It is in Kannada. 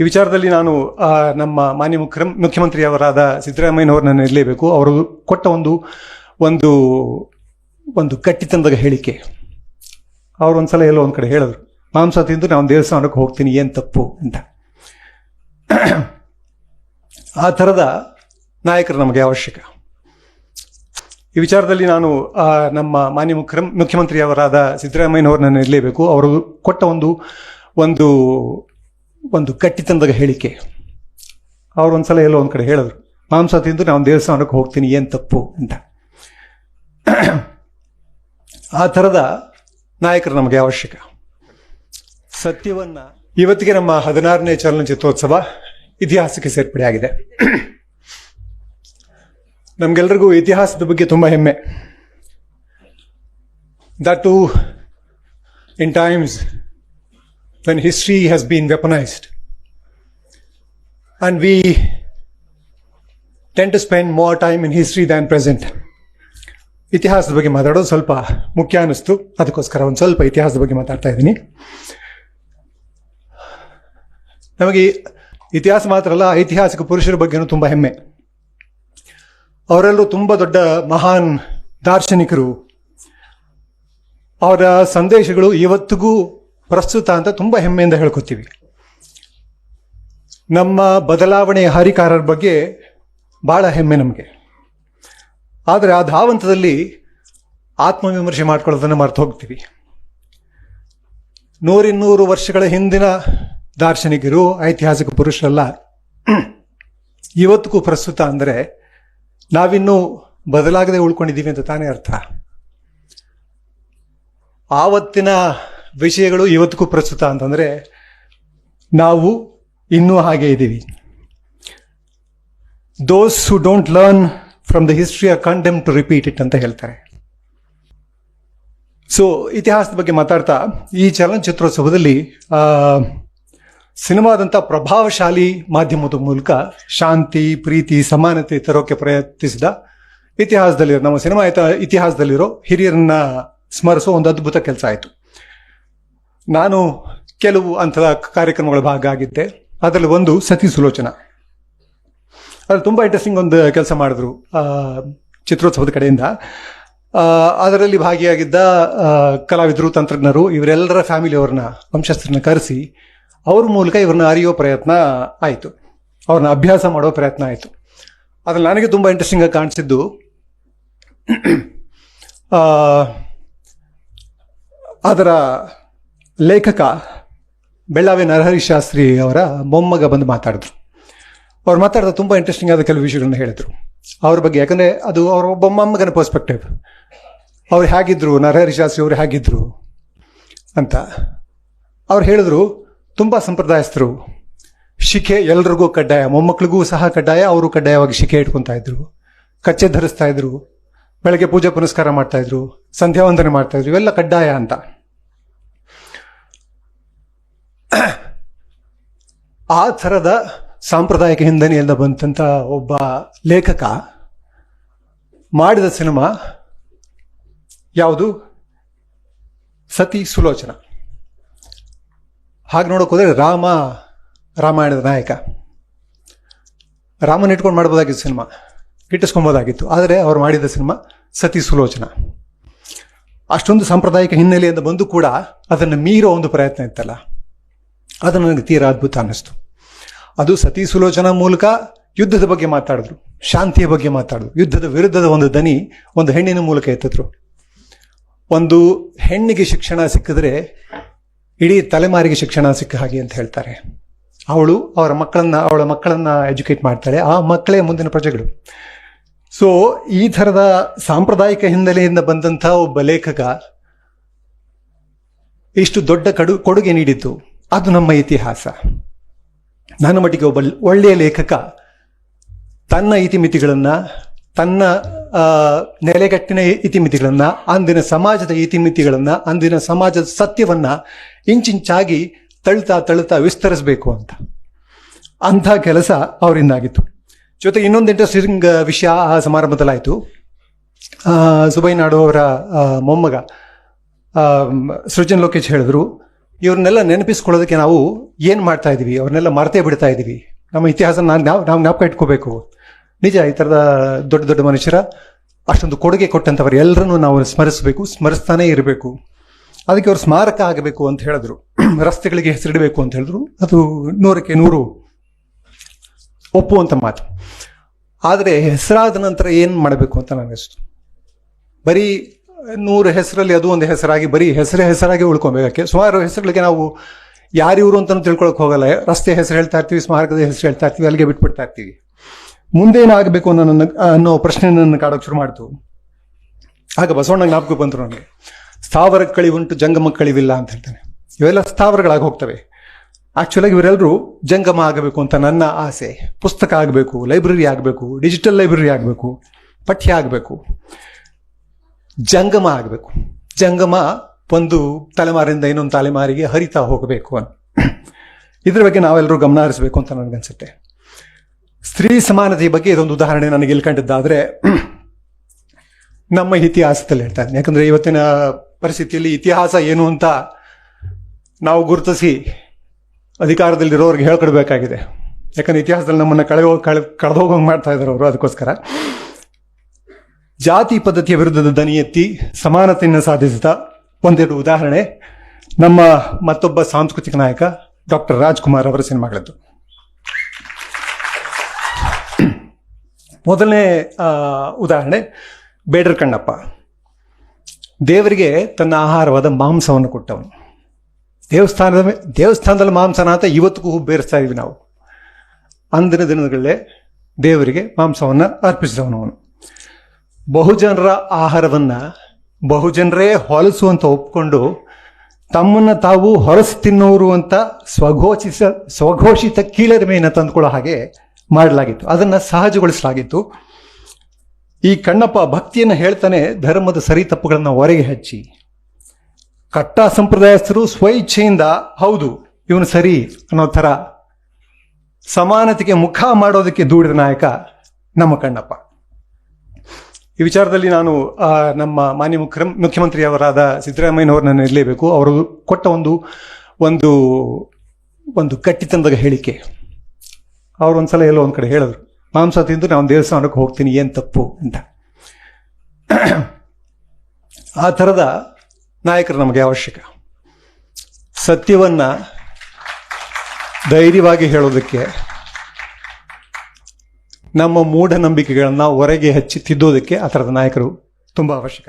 ಈ ವಿಚಾರದಲ್ಲಿ ನಾನು ನಮ್ಮ ಮಾನ್ಯ ಮುಖ್ಯಮಂತ್ರಿಯವರಾದ ಸಿದ್ದರಾಮಯ್ಯನವ್ರನ್ನ ನಿಲ್ಲಲೇಬೇಕು. ಅವರು ಕೊಟ್ಟ ಒಂದು ಒಂದು ಕಟ್ಟಿತನದ ಹೇಳಿಕೆ. ಅವರು ಒಂದ್ಸಲ ಎಲ್ಲೋ ಒಂದು ಕಡೆ ಹೇಳಿದ್ರು, ಮಾಂಸ ತಿಂದು ನಾನು ದೇವಸ್ಥಾನಕ್ಕೆ ಹೋಗ್ತೀನಿ, ಏನು ತಪ್ಪು ಅಂತ. ಆ ಥರದ ನಾಯಕರು ನಮಗೆ ಅವಶ್ಯಕ. ಈ ವಿಚಾರದಲ್ಲಿ ನಾನು ನಮ್ಮ ಮಾನ್ಯ ಮುಖ್ಯಮಂತ್ರಿಯವರಾದ ಸಿದ್ದರಾಮಯ್ಯನವ್ರನ್ನ ನಿಲ್ಲಲೇಬೇಕು. ಅವರು ಕೊಟ್ಟ ಒಂದು ಕಟ್ಟಿತನದ ಹೇಳಿಕೆ. ಅವರು ಒಂದ್ಸಲ ಎಲ್ಲೋ ಒಂದು ಕಡೆ ಹೇಳಿದ್ರು, ಮಾಂಸ ತಿಂದು ನಾನು ದೇವಸ್ಥಾನಕ್ಕೆ ಹೋಗ್ತೀನಿ, ಏನು ತಪ್ಪು ಅಂತ. ಆ ಥರದ ನಾಯಕರು ನಮಗೆ ಅವಶ್ಯಕ. ಸತ್ಯವನ್ನ ಇವತ್ತಿಗೆ ನಮ್ಮ 16ನೇ ಚಲನಚಿತ್ರೋತ್ಸವ ಇತಿಹಾಸಕ್ಕೆ ಸೇರ್ಪಡೆಯಾಗಿದೆ. ನಮ್ಗೆಲ್ರಿಗೂ ಇತಿಹಾಸದ ಬಗ್ಗೆ ತುಂಬ ಹೆಮ್ಮೆ. That too in times when history has been weaponized and we tend to spend more time in history than present. ಇತಿಹಾಸದ ಬಗ್ಗೆ ಮಾತಾಡೋದು ಸ್ವಲ್ಪ ಮುಖ್ಯ ಅನ್ನಿಸ್ತು, ಅದಕ್ಕೋಸ್ಕರ ಒಂದು ಸ್ವಲ್ಪ ಇತಿಹಾಸದ ಬಗ್ಗೆ ಮಾತಾಡ್ತಾ ಇದ್ದೀನಿ. ನಮಗೆ ಇತಿಹಾಸ ಮಾತ್ರ ಅಲ್ಲ, ಐತಿಹಾಸಿಕ ಪುರುಷರ ಬಗ್ಗೆನೂ ತುಂಬ ಹೆಮ್ಮೆ. ಅವರೆಲ್ಲರೂ ತುಂಬ ದೊಡ್ಡ ಮಹಾನ್ ದಾರ್ಶನಿಕರು. ಅವರ ಸಂದೇಶಗಳು ಇವತ್ತಿಗೂ ಪ್ರಸ್ತುತ ಅಂತ ತುಂಬ ಹೆಮ್ಮೆಯಿಂದ ಹೇಳ್ಕೊತೀವಿ. ನಮ್ಮ ಬದಲಾವಣೆಯ ಹರಿಕಾರರ ಬಗ್ಗೆ ಭಾಳ ಹೆಮ್ಮೆ ನಮಗೆ. ಆದರೆ ಆ ಧಾವಂತದಲ್ಲಿ ಆತ್ಮವಿಮರ್ಶೆ ಮಾಡ್ಕೊಳ್ಳೋದನ್ನು ಮರೆತು ಹೋಗ್ತೀವಿ. 100-200 ವರ್ಷಗಳ ಹಿಂದಿನ ದಾರ್ಶನಿಕರು, ಐತಿಹಾಸಿಕ ಪುರುಷರೆಲ್ಲ ಇವತ್ತಿಗೂ ಪ್ರಸ್ತುತ ಅಂದರೆ ನಾವಿನ್ನೂ ಬದಲಾಗದೆ ಉಳ್ಕೊಂಡಿದ್ದೀವಿ ಅಂತ ತಾನೇ ಅರ್ಥ. ಆವತ್ತಿನ ವಿಷಯಗಳು ಇವತ್ತಿಗೂ ಪ್ರಸ್ತುತ ಅಂತಂದರೆ ನಾವು ಇನ್ನೂ ಹಾಗೆ ಇದ್ದೀವಿ. Those who don't learn from the history are condemned to repeat it ಅಂತ ಹೇಳ್ತಾರೆ. ಸೊ ಇತಿಹಾಸದ ಬಗ್ಗೆ ಮಾತಾಡ್ತಾ, ಈ ಚಲನಚಿತ್ರೋತ್ಸವದಲ್ಲಿ ಸಿನಿಮಾದಂಥ ಪ್ರಭಾವಶಾಲಿ ಮಾಧ್ಯಮದ ಮೂಲಕ ಶಾಂತಿ, ಪ್ರೀತಿ, ಸಮಾನತೆ ತರೋಕೆ ಪ್ರಯತ್ನಿಸಿದ ಇತಿಹಾಸದಲ್ಲಿರೋ, ನಮ್ಮ ಸಿನಿಮಾ ಇತಿಹಾಸದಲ್ಲಿರೋ ಹಿರಿಯರನ್ನ ಸ್ಮರಿಸೋ ಒಂದು ಅದ್ಭುತ ಕೆಲಸ ಆಯಿತು. ನಾನು ಕೆಲವು ಅಂಥದ ಕಾರ್ಯಕ್ರಮಗಳ ಭಾಗ ಆಗಿದ್ದೆ. ಅದರಲ್ಲಿ ಒಂದು ಸತಿ ಸುಲೋಚನಾ, ಅದು ತುಂಬ ಇಂಟ್ರೆಸ್ಟಿಂಗ್ ಒಂದು ಕೆಲಸ ಮಾಡಿದ್ರು ಚಿತ್ರೋತ್ಸವದ ಕಡೆಯಿಂದ. ಅದರಲ್ಲಿ ಭಾಗಿಯಾಗಿದ್ದ ಕಲಾವಿದರು, ತಂತ್ರಜ್ಞರು, ಇವರೆಲ್ಲರ ಫ್ಯಾಮಿಲಿಯವ್ರನ್ನ, ವಂಶಸ್ಥರನ್ನ ಕರೆಸಿ ಅವ್ರ ಮೂಲಕ ಇವ್ರನ್ನ ಅರಿಯೋ ಪ್ರಯತ್ನ ಆಯಿತು, ಅವ್ರನ್ನ ಅಭ್ಯಾಸ ಮಾಡೋ ಪ್ರಯತ್ನ ಆಯಿತು. ಅದ್ರಲ್ಲಿ ನನಗೆ ತುಂಬ ಇಂಟ್ರೆಸ್ಟಿಂಗ್ ಆಗಿ ಕಾಣಿಸಿದ್ದು, ಅದರ ಲೇಖಕ ಬೆಳ್ಳಾವೆ ನರಹರಿ ಶಾಸ್ತ್ರಿ ಅವರ ಮೊಮ್ಮಗ ಬಂದು ಮಾತಾಡಿದ್ರು. ಅವ್ರು ಮಾತಾಡಿದ ತುಂಬ ಇಂಟ್ರೆಸ್ಟಿಂಗ್ ಆದ ಕೆಲವು ವಿಷಯಗಳನ್ನ ಹೇಳಿದ್ರು ಅವ್ರ ಬಗ್ಗೆ. ಯಾಕಂದರೆ ಅದು ಅವ್ರ ಒಬ್ಬ ಮೊಮ್ಮಗನ ಪರ್ಸ್ಪೆಕ್ಟಿವ್. ಅವ್ರು ಹೇಗಿದ್ರು, ನರಹರಿ ಶಾಸ್ತ್ರಿ ಅವರು ಹೇಗಿದ್ರು ಅಂತ ಅವ್ರು ಹೇಳಿದ್ರು. ತುಂಬ ಸಂಪ್ರದಾಯಸ್ಥರು, ಶಿಖೆ ಎಲ್ರಿಗೂ ಕಡ್ಡಾಯ, ಮೊಮ್ಮಕ್ಕಳಿಗೂ ಸಹ ಕಡ್ಡಾಯ. ಅವರು ಕಡ್ಡಾಯವಾಗಿ ಶಿಖೆ ಇಟ್ಕೊತಾ ಇದ್ರು, ಕಚ್ಚೆ ಧರಿಸ್ತಾ ಇದ್ರು, ಬೆಳಗ್ಗೆ ಪೂಜೆ ಪುನಸ್ಕಾರ ಮಾಡ್ತಾ ಇದ್ರು, ಸಂಧ್ಯಾ ವಂದನೆ ಮಾಡ್ತಾ ಇದ್ರು, ಇವೆಲ್ಲ ಕಡ್ಡಾಯ ಅಂತ. ಆ ಥರದ ಸಾಂಪ್ರದಾಯಿಕ ಹಿನ್ನೆಲೆಯಿಂದ ಬಂದಂಥ ಒಬ್ಬ ಲೇಖಕ ಮಾಡಿದ ಸಿನಿಮಾ ಯಾವುದು? ಸತಿ ಸುಲೋಚನಾ. ಹಾಗೆ ನೋಡೋಕೆ ಹೋದರೆ ರಾಮಾಯಣದ ನಾಯಕ ರಾಮನ ಇಟ್ಕೊಂಡು ಮಾಡ್ಬೋದಾಗಿತ್ತು, ಸಿನಿಮಾ ಗಿಟ್ಟಿಸ್ಕೊಬೋದಾಗಿತ್ತು. ಆದರೆ ಅವ್ರು ಮಾಡಿದ ಸಿನಿಮಾ ಸತಿ ಸುಲೋಚನಾ. ಅಷ್ಟೊಂದು ಸಾಂಪ್ರದಾಯಿಕ ಹಿನ್ನೆಲೆಯಿಂದ ಬಂದು ಕೂಡ ಅದನ್ನು ಮೀರೋ ಒಂದು ಪ್ರಯತ್ನ ಇತ್ತಲ್ಲ, ಅದು ನನಗೆ ತೀರಾ ಅದ್ಭುತ ಅನ್ನಿಸ್ತು. ಅದು ಸತಿ ಸುಲೋಚನಾ ಮೂಲಕ ಯುದ್ಧದ ಬಗ್ಗೆ ಮಾತಾಡಿದ್ರು, ಶಾಂತಿಯ ಬಗ್ಗೆ ಮಾತಾಡಿದ್ರು, ಯುದ್ಧದ ವಿರುದ್ಧದ ಒಂದು ದನಿ ಒಂದು ಹೆಣ್ಣಿನ ಮೂಲಕ ಎತ್ತಿದ್ರು. ಒಂದು ಹೆಣ್ಣಿಗೆ ಶಿಕ್ಷಣ ಸಿಕ್ಕಿದ್ರೆ ಇಡೀ ತಲೆಮಾರಿಗೆ ಶಿಕ್ಷಣ ಸಿಕ್ಕ ಹಾಗೆ ಅಂತ ಹೇಳ್ತಾರೆ. ಅವಳ ಮಕ್ಕಳನ್ನ ಎಜುಕೇಟ್ ಮಾಡ್ತಾಳೆ, ಆ ಮಕ್ಕಳೇ ಮುಂದಿನ ಪ್ರಜೆಗಳು. ಸೊ ಈ ಥರದ ಸಾಂಪ್ರದಾಯಿಕ ಹಿನ್ನೆಲೆಯಿಂದ ಬಂದಂಥ ಒಬ್ಬ ಲೇಖಕ ಇಷ್ಟು ದೊಡ್ಡ ಕೊಡುಗೆ ನೀಡಿದ್ದು, ಅದು ನಮ್ಮ ಇತಿಹಾಸ. ನನ್ನ ಮಟ್ಟಿಗೆ ಒಬ್ಬ ಒಳ್ಳೆಯ ಲೇಖಕ ತನ್ನ ಇತಿಮಿತಿಗಳನ್ನು, ತನ್ನ ನೆಲೆಗಟ್ಟಿನ ಇತಿಮಿತಿಗಳನ್ನು, ಅಂದಿನ ಸಮಾಜದ ಇತಿಮಿತಿಗಳನ್ನು, ಅಂದಿನ ಸಮಾಜದ ಸತ್ಯವನ್ನು ಇಂಚಿಂಚಾಗಿ ತಳ್ತಾ ವಿಸ್ತರಿಸಬೇಕು ಅಂಥ ಕೆಲಸ ಅವರಿಂದಾಗಿತ್ತು. ಜೊತೆಗೆ ಇನ್ನೊಂದು ಇಂಟ್ರೆಸ್ಟಿಂಗ್ ವಿಷಯ ಆ ಸಮಾರಂಭದಲ್ಲಾಯಿತು. ಸುಬೈ ನಾಡು ಅವರ ಮೊಮ್ಮಗ ಸೃಜನ್ ಲೋಕೇಶ್ ಹೇಳಿದ್ರು, ಇವ್ರನ್ನೆಲ್ಲ ನೆನಪಿಸ್ಕೊಳ್ಳೋದಕ್ಕೆ ನಾವು ಏನು ಮಾಡ್ತಾ ಇದ್ದೀವಿ, ಅವ್ರನ್ನೆಲ್ಲ ಮರ್ತೇ ಬಿಡ್ತಾ ಇದ್ದೀವಿ. ನಮ್ಮ ಇತಿಹಾಸ ನಾವು ಜ್ಞಾಪಕ ಇಟ್ಕೋಬೇಕು. ನಿಜ, ಈ ಥರದ ದೊಡ್ಡ ದೊಡ್ಡ ಮನುಷ್ಯರ ಅಷ್ಟೊಂದು ಕೊಡುಗೆ ಕೊಟ್ಟಂಥವ್ರು ಎಲ್ಲರನ್ನೂ ನಾವು ಸ್ಮರಿಸಬೇಕು, ಸ್ಮರಿಸ್ತಾನೇ ಇರಬೇಕು. ಅದಕ್ಕೆ ಅವ್ರು ಸ್ಮಾರಕ ಆಗಬೇಕು ಅಂತ ಹೇಳಿದ್ರು, ರಸ್ತೆಗಳಿಗೆ ಹೆಸರಿಡಬೇಕು ಅಂತ ಹೇಳಿದ್ರು. ಅದು 100ಕ್ಕೆ 100 ಒಪ್ಪುವಂಥ ಮಾತು. ಆದರೆ ಹೆಸರಾದ ನಂತರ ಏನು ಮಾಡಬೇಕು ಅಂತ ನನಗಷ್ಟು. ಬರೀ 100 ಹೆಸರಲ್ಲಿ ಅದು ಒಂದು ಹೆಸರಾಗಿ ಬರೀ ಹೆಸರಾಗಿ ಉಳ್ಕೊಬೇಕಕ್ಕೆ. ಸುಮಾರು ಹೆಸರುಗಳಿಗೆ ನಾವು ಯಾರಿವರು ಅಂತಲೂ ತಿಳ್ಕೊಳಕ್ಕೆ ಹೋಗಲ್ಲ. ರಸ್ತೆ ಹೆಸರು ಹೇಳ್ತಾ ಇರ್ತೀವಿ, ಸ್ಮಾರಕದ ಹೆಸರು ಹೇಳ್ತಾ ಇರ್ತೀವಿ, ಅಲ್ಲಿಗೆ ಬಿಟ್ಬಿಡ್ತಾ ಇರ್ತೀವಿ. ಮುಂದೇನಾಗಬೇಕು ಅನ್ನೋ ಪ್ರಶ್ನೆ ನನ್ನ ಕಾಡೋಕೆ ಶುರು ಮಾಡ್ತು. ಆಗ ಬಸವಣ್ಣ ಜ್ಞಾಪಕ ಬಂದರು ನನಗೆ. ಸ್ಥಾವರ ಕಳಿವುಂಟು ಜಂಗಮ ಕಳಿವಿಲ್ಲ ಅಂತ ಹೇಳ್ತಾನೆ. ಇವೆಲ್ಲ ಸ್ಥಾವರಗಳಾಗಿ ಹೋಗ್ತವೆ. ಆ್ಯಕ್ಚುಲಾಗಿ ಇವರೆಲ್ಲರೂ ಜಂಗಮ ಆಗಬೇಕು ಅಂತ ನನ್ನ ಆಸೆ. ಪುಸ್ತಕ ಆಗಬೇಕು, ಲೈಬ್ರರಿ ಆಗಬೇಕು, ಡಿಜಿಟಲ್ ಲೈಬ್ರರಿ ಆಗಬೇಕು, ಪಠ್ಯ ಆಗಬೇಕು, ಜಂಗಮ ಆಗಬೇಕು. ಜಂಗಮ ಒಂದು ತಲೆಮಾರಿಂದ ಇನ್ನೊಂದು ತಲೆಮಾರಿಗೆ ಹರಿತಾ ಹೋಗಬೇಕು ಅಂತ. ಇದ್ರ ಬಗ್ಗೆ ನಾವೆಲ್ಲರೂ ಗಮನ ಹರಿಸಬೇಕು ಅಂತ ನನಗನ್ಸುತ್ತೆ. ಸ್ತ್ರೀ ಸಮಾನತೆಯ ಬಗ್ಗೆ ಇದೊಂದು ಉದಾಹರಣೆ ನನಗೆ ಇಲ್ಲಿ ಕಂಡಿದ್ದಾದರೆ ನಮ್ಮ ಇತಿಹಾಸದಲ್ಲಿ ಹೇಳ್ತಾ ಇದ್ದೀನಿ. ಯಾಕಂದರೆ ಇವತ್ತಿನ ಪರಿಸ್ಥಿತಿಯಲ್ಲಿ ಇತಿಹಾಸ ಏನು ಅಂತ ನಾವು ಗುರುತಿಸಿ ಅಧಿಕಾರದಲ್ಲಿರೋರಿಗೆ ಹೇಳ್ಕೊಡ್ಬೇಕಾಗಿದೆ. ಯಾಕಂದರೆ ಇತಿಹಾಸದಲ್ಲಿ ನಮ್ಮನ್ನು ಕಳೆದೋಗಂಗೆ ಮಾಡ್ತಾ ಇದ್ದಾರೆ ಅವರು. ಅದಕ್ಕೋಸ್ಕರ ಜಾತಿ ಪದ್ಧತಿಯ ವಿರುದ್ಧದ ದನಿ ಎತ್ತಿ ಸಮಾನತೆಯನ್ನು ಸಾಧಿಸಿದ ಒಂದೆರಡು ಉದಾಹರಣೆ ನಮ್ಮ ಮತ್ತೊಬ್ಬ ಸಾಂಸ್ಕೃತಿಕ ನಾಯಕ ಡಾಕ್ಟರ್ ರಾಜ್ಕುಮಾರ್ ಅವರ ಸಿನಿಮಾಗಳದ್ದು. ಮೊದಲನೇ ಉದಾಹರಣೆ ಬೇಡರ ಕಣ್ಣಪ್ಪ. ದೇವರಿಗೆ ತನ್ನ ಆಹಾರವಾದ ಮಾಂಸವನ್ನು ಕೊಟ್ಟವನು. ದೇವಸ್ಥಾನದಲ್ಲಿ ಮಾಂಸನ ಅಂತ ಇವತ್ತಿಗೂ ಬೇರಿಸ್ತಾ ಇದೀವಿ ನಾವು. ಅಂದಿನ ದಿನಗಳಲ್ಲೇ ದೇವರಿಗೆ ಮಾಂಸವನ್ನು ಅರ್ಪಿಸಿದವನು ಅವನು. ಬಹುಜನರ ಆಹಾರವನ್ನು ಬಹುಜನರೇ ಹೊಲಸುವಂತ ಒಪ್ಕೊಂಡು ತಮ್ಮನ್ನು ತಾವು ಹೊರಸು ತಿನ್ನೋರು ಅಂತ ಸ್ವಘೋಷಿತ ಕೀಳರಿಮೆಯನ್ನು ತಂದುಕೊಳ್ಳೋ ಹಾಗೆ ಮಾಡಲಾಗಿತ್ತು. ಅದನ್ನು ಸಹಜಗೊಳಿಸಲಾಗಿತ್ತು. ಈ ಕಣ್ಣಪ್ಪ ಭಕ್ತಿಯನ್ನು ಹೇಳ್ತಾನೆ ಧರ್ಮದ ಸರಿ ತಪ್ಪುಗಳನ್ನು ಹೊರಗೆ ಹಚ್ಚಿ, ಕಟ್ಟ ಸಂಪ್ರದಾಯಸ್ಥರು ಸ್ವಇಚ್ಛೆಯಿಂದ ಹೌದು ಇವನು ಸರಿ ಅನ್ನೋ ಥರ ಸಮಾನತೆಗೆ ಮುಖ ಮಾಡೋದಕ್ಕೆ ದೂಡಿದ ನಾಯಕ ನಮ್ಮ ಕಣ್ಣಪ್ಪ. ಈ ವಿಚಾರದಲ್ಲಿ ನಾನು ನಮ್ಮ ಮಾನ್ಯ ಮುಖ್ಯಮಂತ್ರಿಯವರಾದ ಸಿದ್ದರಾಮಯ್ಯನವ್ರನ್ನ ಇರಲೇಬೇಕು. ಅವರು ಕೊಟ್ಟ ಒಂದು ಒಂದು ಕಟ್ಟಿತನದ ಹೇಳಿಕೆ. ಅವ್ರು ಒಂದ್ಸಲ ಎಲ್ಲೋ ಒಂದು ಕಡೆ ಹೇಳಿದ್ರು, ಮಾಂಸ ತಿಂದು ನಾನು ದೇವಸ್ಥಾನಕ್ಕೆ ಹೋಗ್ತೀನಿ, ಏನು ತಪ್ಪು ಅಂತ. ಆ ಥರದ ನಾಯಕರು ನಮಗೆ ಅವಶ್ಯಕ. ಸತ್ಯವನ್ನು ಧೈರ್ಯವಾಗಿ ಹೇಳೋದಕ್ಕೆ, ನಮ್ಮ ಮೂಢನಂಬಿಕೆಗಳನ್ನು ಹೊರಗೆ ಹಚ್ಚಿ ತಿದ್ದೋದಕ್ಕೆ ಆ ಥರದ ನಾಯಕರು ತುಂಬ ಅವಶ್ಯಕ.